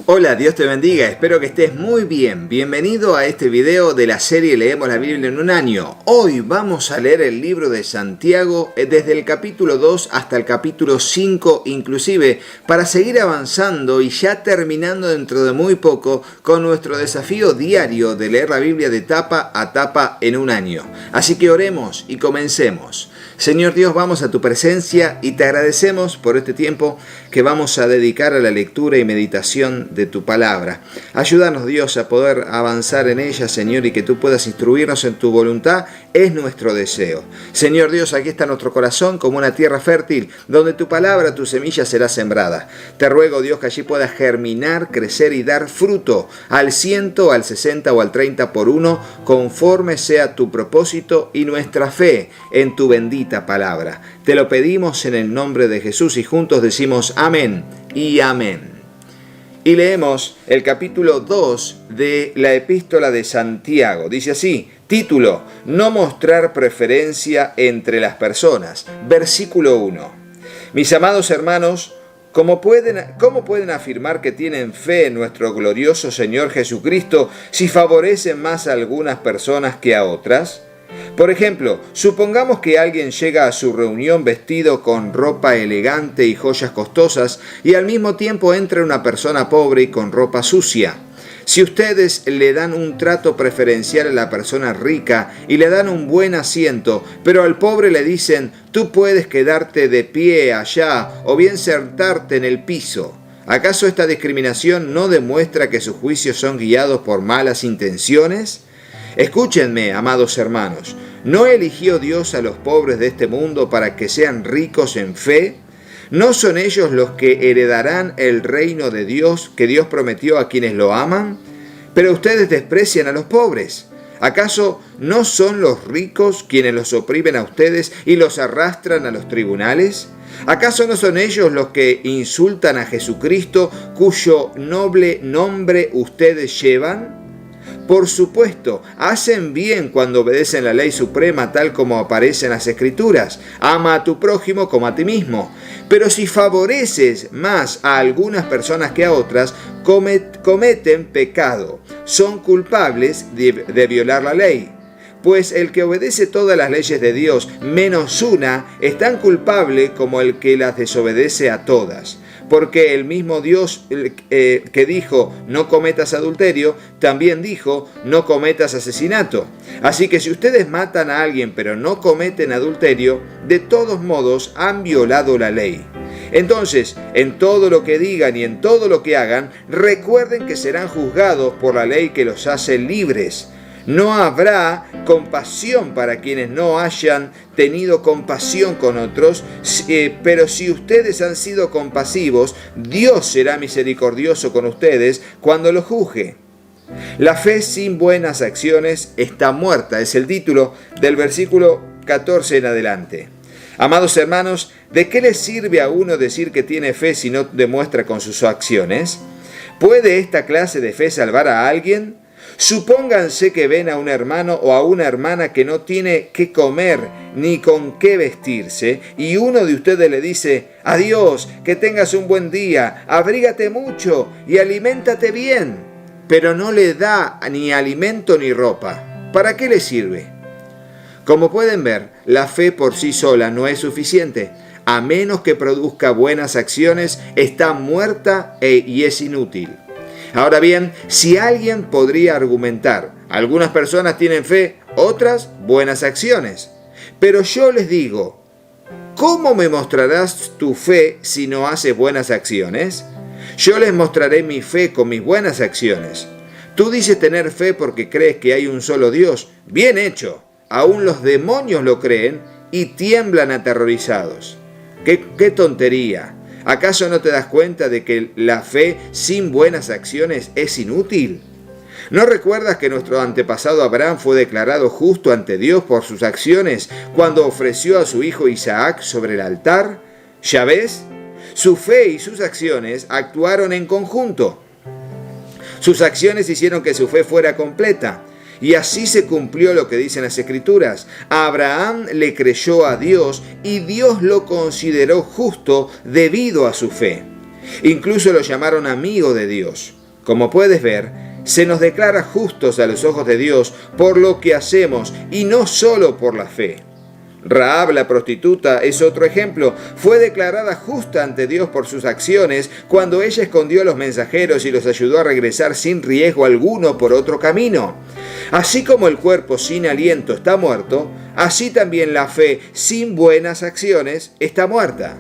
Hola, Dios te bendiga, espero que estés muy bien. Bienvenido a este video de la serie Leemos la Biblia en un año. Hoy vamos a leer el libro de Santiago desde el capítulo 2 hasta el capítulo 5 inclusive, para seguir avanzando y ya terminando dentro de muy poco con nuestro desafío diario de leer la Biblia de tapa a tapa en un año. Así que oremos y comencemos. Señor Dios, vamos a tu presencia y te agradecemos por este tiempo que vamos a dedicar a la lectura y meditación de tu palabra. Ayúdanos, Dios, a poder avanzar en ella, Señor, y que tú puedas instruirnos en tu voluntad, es nuestro deseo. Señor Dios, aquí está nuestro corazón como una tierra fértil, donde tu palabra, tu semilla será sembrada. Te ruego, Dios, que allí pueda germinar, crecer y dar fruto al 100, al 60 o al 30 por uno, conforme sea tu propósito y nuestra fe en tu bendita palabra. Te lo pedimos en el nombre de Jesús y juntos decimos amén y amén. Y leemos el capítulo 2 de la epístola de Santiago. Dice así, título, no mostrar preferencia entre las personas. Versículo 1. Mis amados hermanos, ¿cómo pueden afirmar que tienen fe en nuestro glorioso Señor Jesucristo si favorecen más a algunas personas que a otras? Por ejemplo, supongamos que alguien llega a su reunión vestido con ropa elegante y joyas costosas y al mismo tiempo entra una persona pobre y con ropa sucia. Si ustedes le dan un trato preferencial a la persona rica y le dan un buen asiento, pero al pobre le dicen, tú puedes quedarte de pie allá o bien sentarte en el piso, ¿acaso esta discriminación no demuestra que sus juicios son guiados por malas intenciones? Escúchenme, amados hermanos, ¿no eligió Dios a los pobres de este mundo para que sean ricos en fe? ¿No son ellos los que heredarán el reino de Dios que Dios prometió a quienes lo aman? Pero ustedes desprecian a los pobres. ¿Acaso no son los ricos quienes los oprimen a ustedes y los arrastran a los tribunales? ¿Acaso no son ellos los que insultan a Jesucristo, cuyo noble nombre ustedes llevan? Por supuesto, hacen bien cuando obedecen la ley suprema tal como aparece en las Escrituras. Ama a tu prójimo como a ti mismo. Pero si favoreces más a algunas personas que a otras, cometen pecado. Son culpables de violar la ley. Pues el que obedece todas las leyes de Dios, menos una, es tan culpable como el que las desobedece a todas. Porque el mismo Dios que dijo, no cometas adulterio, también dijo, no cometas asesinato. Así que si ustedes matan a alguien pero no cometen adulterio, de todos modos han violado la ley. Entonces, en todo lo que digan y en todo lo que hagan, recuerden que serán juzgados por la ley que los hace libres. No habrá compasión para quienes no hayan tenido compasión con otros, pero si ustedes han sido compasivos, Dios será misericordioso con ustedes cuando los juzgue. La fe sin buenas acciones está muerta, es el título del versículo 14 en adelante. Amados hermanos, ¿de qué les sirve a uno decir que tiene fe si no demuestra con sus acciones? ¿Puede esta clase de fe salvar a alguien? Supónganse que ven a un hermano o a una hermana que no tiene qué comer ni con qué vestirse y uno de ustedes le dice, adiós, que tengas un buen día, abrígate mucho y aliméntate bien, pero no le da ni alimento ni ropa. ¿Para qué le sirve? Como pueden ver, la fe por sí sola no es suficiente. A menos que produzca buenas acciones, está muerta y es inútil. Ahora bien, si alguien podría argumentar, algunas personas tienen fe, otras buenas acciones. Pero yo les digo, ¿cómo me mostrarás tu fe si no haces buenas acciones? Yo les mostraré mi fe con mis buenas acciones. Tú dices tener fe porque crees que hay un solo Dios. Bien hecho. Aún los demonios lo creen y tiemblan aterrorizados. ¡Qué tontería! ¿Acaso no te das cuenta de que la fe sin buenas acciones es inútil? ¿No recuerdas que nuestro antepasado Abraham fue declarado justo ante Dios por sus acciones cuando ofreció a su hijo Isaac sobre el altar? ¿Ya ves? Su fe y sus acciones actuaron en conjunto. Sus acciones hicieron que su fe fuera completa. Y así se cumplió lo que dicen las Escrituras. Abraham le creyó a Dios y Dios lo consideró justo debido a su fe. Incluso lo llamaron amigo de Dios. Como puedes ver, se nos declara justos a los ojos de Dios por lo que hacemos y no solo por la fe. Rahab, la prostituta, es otro ejemplo. Fue declarada justa ante Dios por sus acciones cuando ella escondió a los mensajeros y los ayudó a regresar sin riesgo alguno por otro camino. Así como el cuerpo sin aliento está muerto, así también la fe sin buenas acciones está muerta.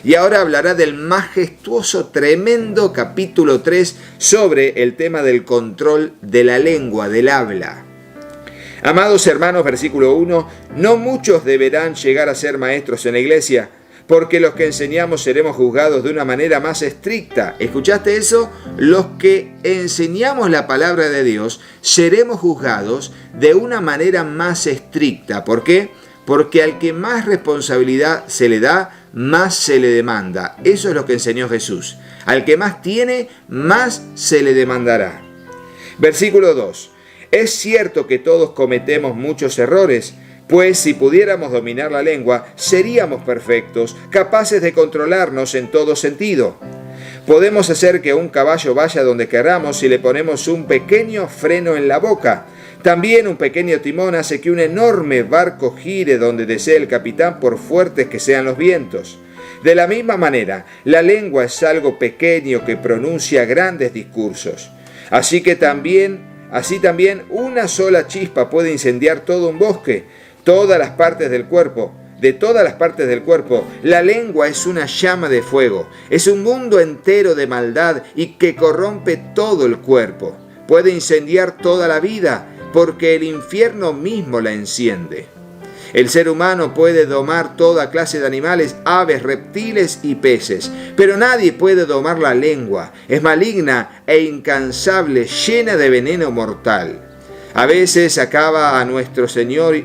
Y ahora hablará del majestuoso, tremendo capítulo 3 sobre el tema del control de la lengua, del habla. Amados hermanos, versículo 1, no muchos deberán llegar a ser maestros en la iglesia, porque los que enseñamos seremos juzgados de una manera más estricta. ¿Escuchaste eso? Los que enseñamos la palabra de Dios seremos juzgados de una manera más estricta. ¿Por qué? Porque al que más responsabilidad se le da, más se le demanda. Eso es lo que enseñó Jesús. Al que más tiene, más se le demandará. Versículo 2. Es cierto que todos cometemos muchos errores, pues si pudiéramos dominar la lengua, seríamos perfectos, capaces de controlarnos en todo sentido. Podemos hacer que un caballo vaya donde queramos si le ponemos un pequeño freno en la boca. También un pequeño timón hace que un enorme barco gire donde desee el capitán por fuertes que sean los vientos. De la misma manera, la lengua es algo pequeño que pronuncia grandes discursos. Así también una sola chispa puede incendiar todo un bosque, de todas las partes del cuerpo. La lengua es una llama de fuego, es un mundo entero de maldad y que corrompe todo el cuerpo. Puede incendiar toda la vida, porque el infierno mismo la enciende. El ser humano puede domar toda clase de animales, aves, reptiles y peces, pero nadie puede domar la lengua. Es maligna e incansable, llena de veneno mortal. A veces alaba a nuestro Señor y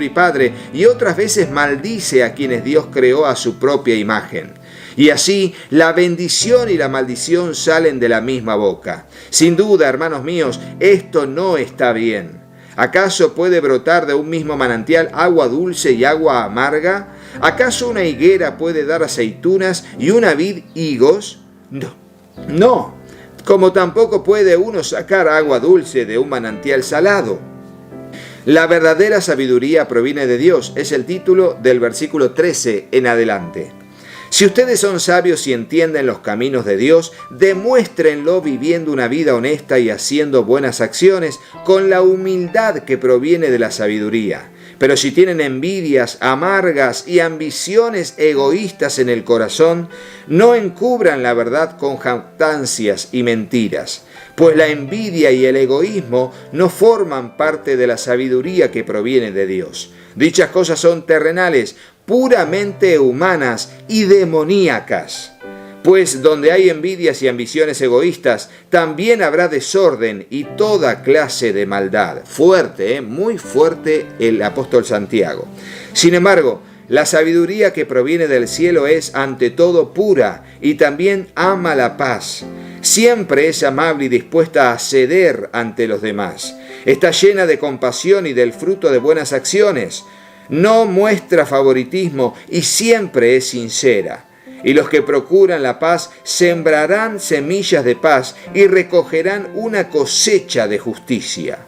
Padre, y otras veces maldice a quienes Dios creó a su propia imagen. Y así la bendición y la maldición salen de la misma boca. Sin duda, hermanos míos, esto no está bien. ¿Acaso puede brotar de un mismo manantial agua dulce y agua amarga? ¿Acaso una higuera puede dar aceitunas y una vid higos? No. Como tampoco puede uno sacar agua dulce de un manantial salado. La verdadera sabiduría proviene de Dios, es el título del versículo 13 en adelante. Si ustedes son sabios y entienden los caminos de Dios, demuéstrenlo viviendo una vida honesta y haciendo buenas acciones con la humildad que proviene de la sabiduría. Pero si tienen envidias amargas y ambiciones egoístas en el corazón, no encubran la verdad con jactancias y mentiras, pues la envidia y el egoísmo no forman parte de la sabiduría que proviene de Dios. Dichas cosas son terrenales, puramente humanas y demoníacas. Pues donde hay envidias y ambiciones egoístas, también habrá desorden y toda clase de maldad. Fuerte, muy fuerte el apóstol Santiago. Sin embargo, la sabiduría que proviene del cielo es ante todo pura y también ama la paz. Siempre es amable y dispuesta a ceder ante los demás. Está llena de compasión y del fruto de buenas acciones. No muestra favoritismo y siempre es sincera. Y los que procuran la paz sembrarán semillas de paz y recogerán una cosecha de justicia.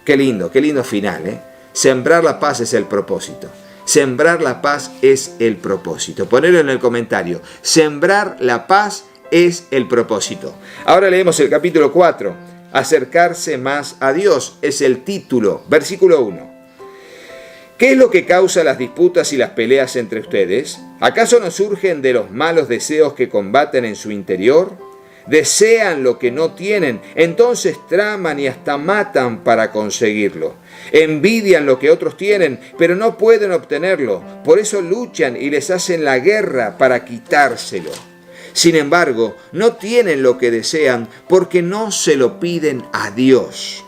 Qué lindo final, ¿eh? Sembrar la paz es el propósito. Sembrar la paz es el propósito. Ponelo en el comentario. Sembrar la paz es el propósito. Ahora leemos el capítulo 4. Acercarse más a Dios es el título. Versículo 1. ¿Qué es lo que causa las disputas y las peleas entre ustedes? ¿Acaso no surgen de los malos deseos que combaten en su interior? Desean lo que no tienen, entonces traman y hasta matan para conseguirlo. Envidian lo que otros tienen, pero no pueden obtenerlo. Por eso luchan y les hacen la guerra para quitárselo. Sin embargo, no tienen lo que desean porque no se lo piden a Dios.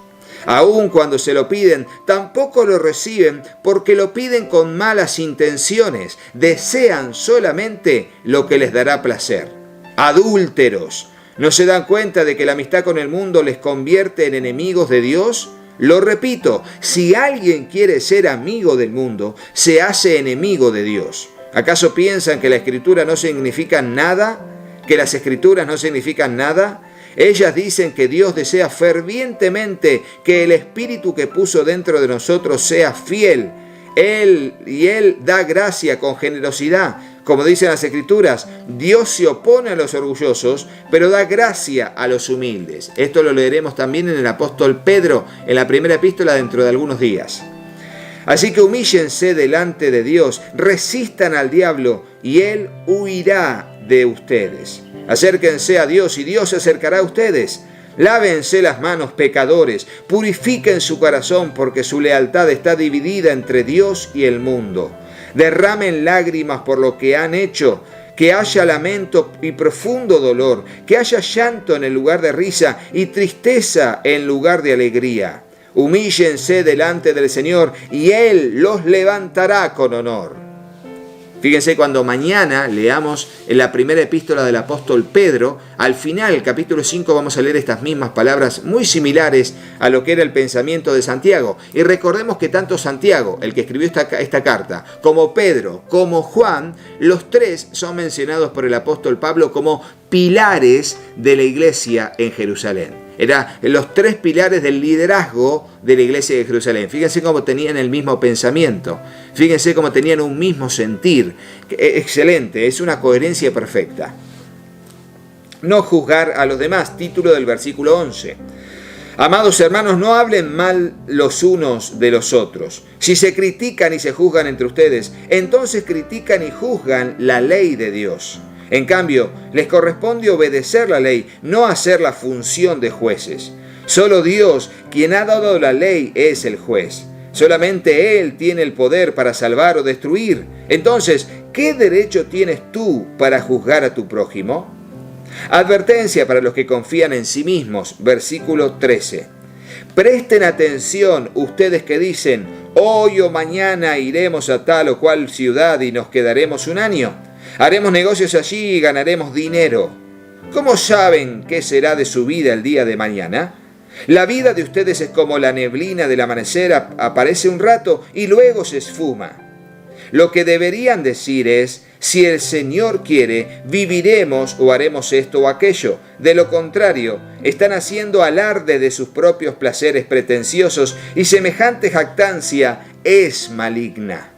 Aun cuando se lo piden, tampoco lo reciben porque lo piden con malas intenciones. Desean solamente lo que les dará placer. Adúlteros, ¿no se dan cuenta de que la amistad con el mundo les convierte en enemigos de Dios? Lo repito, si alguien quiere ser amigo del mundo, se hace enemigo de Dios. ¿Acaso piensan que la Escritura no significa nada? ¿Que las Escrituras no significan nada? Ellas dicen que Dios desea fervientemente que el Espíritu que puso dentro de nosotros sea fiel. Él da gracia con generosidad. Como dicen las Escrituras, Dios se opone a los orgullosos, pero da gracia a los humildes. Esto lo leeremos también en el apóstol Pedro, en la primera epístola dentro de algunos días. Así que humíllense delante de Dios, resistan al diablo y Él huirá de ustedes. Acérquense a Dios y Dios se acercará a ustedes. Lávense las manos, pecadores, purifiquen su corazón porque su lealtad está dividida entre Dios y el mundo. Derramen lágrimas por lo que han hecho, que haya lamento y profundo dolor, que haya llanto en el lugar de risa y tristeza en lugar de alegría. Humíllense delante del Señor y Él los levantará con honor. Fíjense, cuando mañana leamos en la primera epístola del apóstol Pedro, al final, el capítulo 5, vamos a leer estas mismas palabras muy similares a lo que era el pensamiento de Santiago. Y recordemos que tanto Santiago, el que escribió esta carta, como Pedro, como Juan, los tres son mencionados por el apóstol Pablo como pilares de la iglesia en Jerusalén. Eran los tres pilares del liderazgo de la iglesia de Jerusalén. Fíjense cómo tenían el mismo pensamiento. Fíjense cómo tenían un mismo sentir. Excelente, es una coherencia perfecta. No juzgar a los demás, título del versículo 11. Amados hermanos, no hablen mal los unos de los otros. Si se critican y se juzgan entre ustedes, entonces critican y juzgan la ley de Dios. En cambio, les corresponde obedecer la ley, no hacer la función de jueces. Solo Dios, quien ha dado la ley, es el juez. Solamente Él tiene el poder para salvar o destruir. Entonces, ¿qué derecho tienes tú para juzgar a tu prójimo? Advertencia para los que confían en sí mismos, versículo 13. Presten atención ustedes que dicen, hoy o mañana iremos a tal o cual ciudad y nos quedaremos un año. Haremos negocios allí y ganaremos dinero. ¿Cómo saben qué será de su vida el día de mañana? La vida de ustedes es como la neblina del amanecer, aparece un rato y luego se esfuma. Lo que deberían decir es, si el Señor quiere, viviremos o haremos esto o aquello. De lo contrario, están haciendo alarde de sus propios placeres pretenciosos y semejante jactancia es maligna.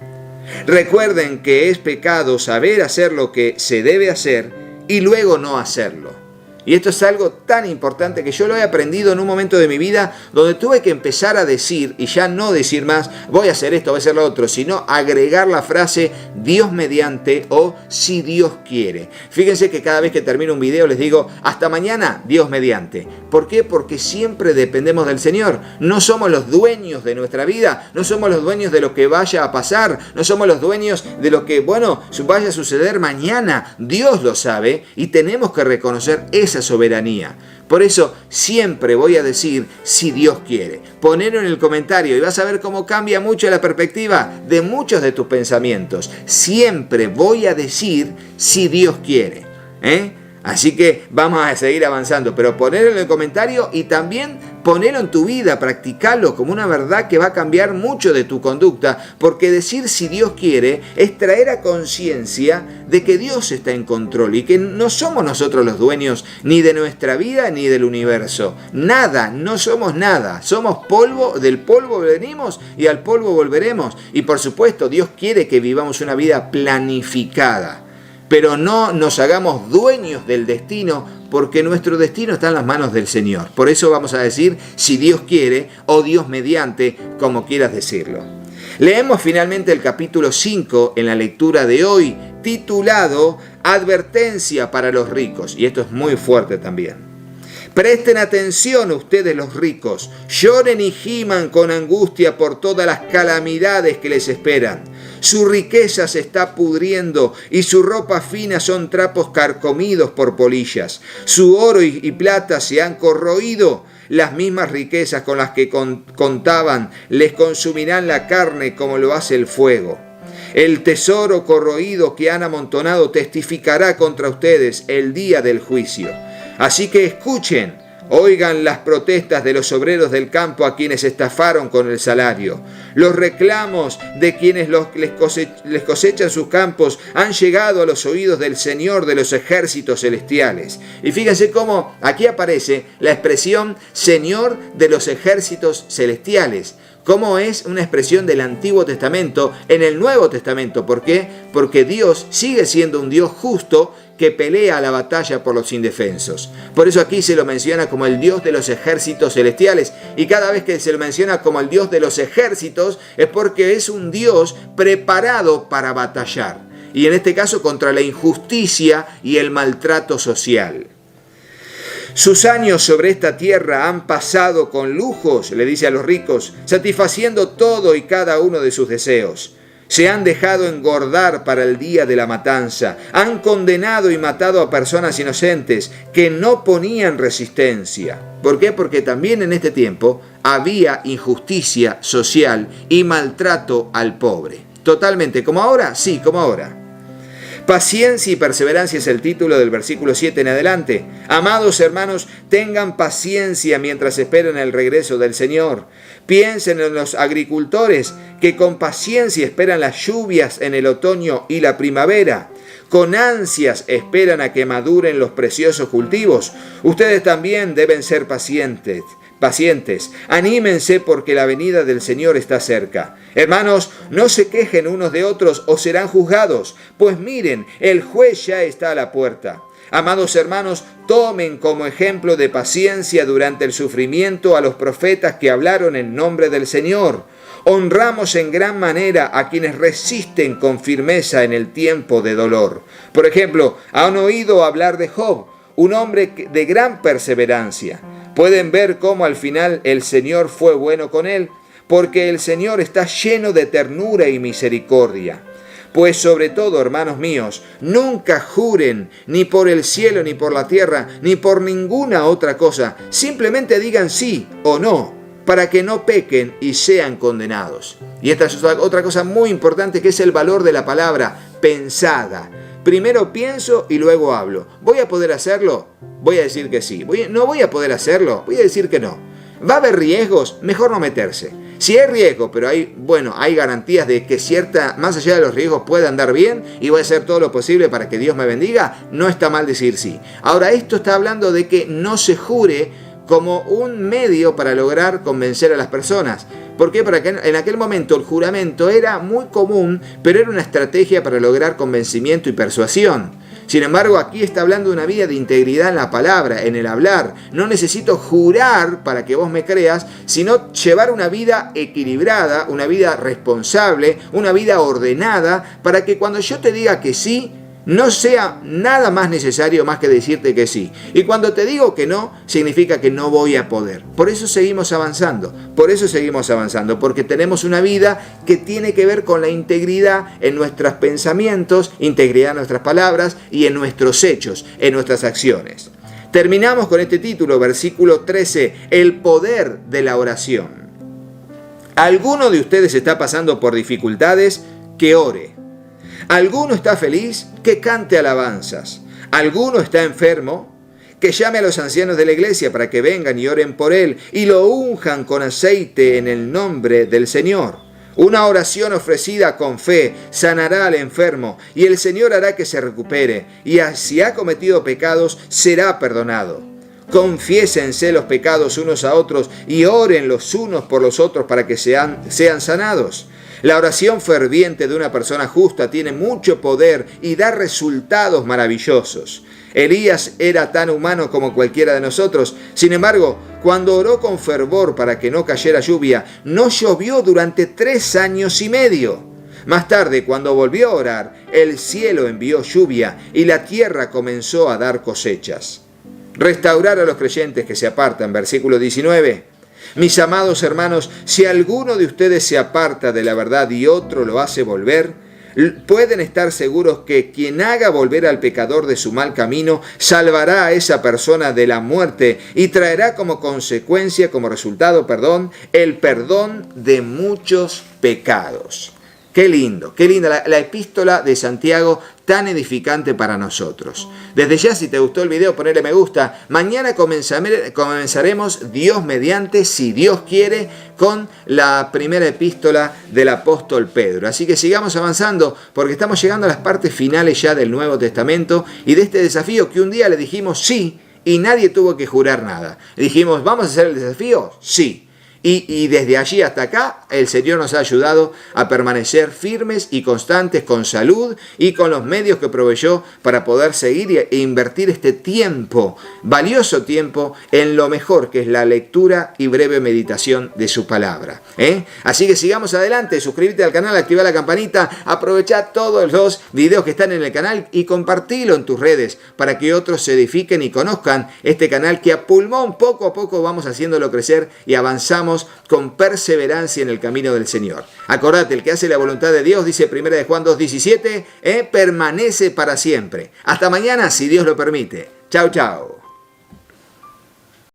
Recuerden que es pecado saber hacer lo que se debe hacer y luego no hacerlo. Y esto es algo tan importante que yo lo he aprendido en un momento de mi vida donde tuve que empezar a decir, y ya no decir más, voy a hacer esto, voy a hacer lo otro, sino agregar la frase Dios mediante o si Dios quiere. Fíjense que cada vez que termino un video les digo, hasta mañana, Dios mediante. ¿Por qué? Porque siempre dependemos del Señor. No somos los dueños de nuestra vida, no somos los dueños de lo que vaya a pasar, no somos los dueños de lo que, vaya a suceder mañana. Dios lo sabe y tenemos que reconocer esa soberanía. Por eso siempre voy a decir si Dios quiere. Ponelo en el comentario y vas a ver cómo cambia mucho la perspectiva de muchos de tus pensamientos. Siempre voy a decir si Dios quiere. Así que vamos a seguir avanzando, pero ponelo en el comentario y también ponelo en tu vida, practicalo como una verdad que va a cambiar mucho de tu conducta, porque decir si Dios quiere es traer a conciencia de que Dios está en control y que no somos nosotros los dueños ni de nuestra vida ni del universo. Nada, no somos nada, somos polvo, del polvo venimos y al polvo volveremos. Y por supuesto Dios quiere que vivamos una vida planificada. Pero no nos hagamos dueños del destino, porque nuestro destino está en las manos del Señor. Por eso vamos a decir si Dios quiere o Dios mediante, como quieras decirlo. Leemos finalmente el capítulo 5 en la lectura de hoy, titulado Advertencia para los ricos. Y esto es muy fuerte también. Presten atención ustedes los ricos, lloren y giman con angustia por todas las calamidades que les esperan. Su riqueza se está pudriendo y su ropa fina son trapos carcomidos por polillas. Su oro y plata se han corroído. Las mismas riquezas con las que contaban les consumirán la carne como lo hace el fuego. El tesoro corroído que han amontonado testificará contra ustedes el día del juicio. Así que escuchen, Oigan las protestas de los obreros del campo a quienes estafaron con el salario. Los reclamos de quienes les cosechan sus campos han llegado a los oídos del Señor de los ejércitos celestiales. Y fíjense cómo aquí aparece la expresión Señor de los ejércitos celestiales. Cómo es una expresión del Antiguo Testamento en el Nuevo Testamento. ¿Por qué? Porque Dios sigue siendo un Dios justo que pelea la batalla por los indefensos. Por eso aquí se lo menciona como el Dios de los ejércitos celestiales. Y cada vez que se lo menciona como el Dios de los ejércitos es porque es un Dios preparado para batallar. Y en este caso contra la injusticia y el maltrato social. Sus años sobre esta tierra han pasado con lujos, le dice a los ricos, satisfaciendo todo y cada uno de sus deseos. Se han dejado engordar para el día de la matanza. Han condenado y matado a personas inocentes que no ponían resistencia. ¿Por qué? Porque también en este tiempo había injusticia social y maltrato al pobre. Totalmente. ¿Como ahora? Sí, como ahora. Paciencia y perseverancia es el título del versículo 7 en adelante. Amados hermanos, tengan paciencia mientras esperan el regreso del Señor. Piensen en los agricultores que con paciencia esperan las lluvias en el otoño y la primavera. Con ansias esperan a que maduren los preciosos cultivos. Ustedes también deben ser pacientes. Anímense porque la venida del Señor está cerca. Hermanos, no se quejen unos de otros o serán juzgados, pues miren, el juez ya está a la puerta. Amados hermanos, tomen como ejemplo de paciencia durante el sufrimiento a los profetas que hablaron en nombre del Señor. Honramos en gran manera a quienes resisten con firmeza en el tiempo de dolor. Por ejemplo, ¿han oído hablar de Job, un hombre de gran perseverancia? Pueden ver cómo al final el Señor fue bueno con él, porque el Señor está lleno de ternura y misericordia. Pues sobre todo, hermanos míos, nunca juren ni por el cielo, ni por la tierra, ni por ninguna otra cosa. Simplemente digan sí o no, para que no pequen y sean condenados. Y esta es otra cosa muy importante, que es el valor de la palabra pensada. Primero pienso y luego hablo. ¿Voy a poder hacerlo? Voy a decir que sí. ¿No voy a poder hacerlo? Voy a decir que no. ¿Va a haber riesgos? Mejor no meterse. Si hay riesgo, pero hay garantías de que más allá de los riesgos puede andar bien y voy a hacer todo lo posible para que Dios me bendiga, no está mal decir sí. Ahora, esto está hablando de que no se jure como un medio para lograr convencer a las personas. ¿Por qué? Porque en aquel momento el juramento era muy común, pero era una estrategia para lograr convencimiento y persuasión. Sin embargo, aquí está hablando de una vida de integridad en la palabra, en el hablar. No necesito jurar para que vos me creas, sino llevar una vida equilibrada, una vida responsable, una vida ordenada, para que cuando yo te diga que sí, no sea nada más necesario más que decirte que sí. Y cuando te digo que no, significa que no voy a poder. Por eso seguimos avanzando, porque tenemos una vida que tiene que ver con la integridad en nuestros pensamientos, integridad en nuestras palabras y en nuestros hechos, en nuestras acciones. Terminamos con este título, versículo 13, el poder de la oración. ¿Alguno de ustedes está pasando por dificultades? Que ore. ¿Alguno está feliz? Que cante alabanzas. ¿Alguno está enfermo? Que llame a los ancianos de la iglesia para que vengan y oren por él y lo unjan con aceite en el nombre del Señor. Una oración ofrecida con fe sanará al enfermo y el Señor hará que se recupere, y si ha cometido pecados será perdonado. Confiésense los pecados unos a otros y oren los unos por los otros para que sean sanados. La oración ferviente de una persona justa tiene mucho poder y da resultados maravillosos. Elías era tan humano como cualquiera de nosotros. Sin embargo, cuando oró con fervor para que no cayera lluvia, no llovió durante 3 años y medio. Más tarde, cuando volvió a orar, el cielo envió lluvia y la tierra comenzó a dar cosechas. Restaurar a los creyentes que se apartan, versículo 19. Mis amados hermanos, si alguno de ustedes se aparta de la verdad y otro lo hace volver, pueden estar seguros que quien haga volver al pecador de su mal camino, salvará a esa persona de la muerte y traerá como consecuencia, como resultado, el perdón de muchos pecados. Qué linda la epístola de Santiago, tan edificante para nosotros. Desde ya, si te gustó el video, ponle me gusta. Mañana comenzaremos, Dios mediante, si Dios quiere, con la primera epístola del apóstol Pedro. Así que sigamos avanzando, porque estamos llegando a las partes finales ya del Nuevo Testamento y de este desafío que un día le dijimos sí y nadie tuvo que jurar nada. Le dijimos, ¿vamos a hacer el desafío? Sí. Y desde allí hasta acá el Señor nos ha ayudado a permanecer firmes y constantes con salud y con los medios que proveyó para poder seguir e invertir este tiempo, valioso tiempo, en lo mejor que es la lectura y breve meditación de su palabra. Así que sigamos adelante, suscríbete al canal, activa la campanita, aprovecha todos los videos que están en el canal y compartilo en tus redes para que otros se edifiquen y conozcan este canal que a pulmón poco a poco vamos haciéndolo crecer y avanzamos con perseverancia en el camino del Señor. Acordate, el que hace la voluntad de Dios, dice 1 de Juan 2:17, permanece para siempre. Hasta mañana, si Dios lo permite. Chau, chau.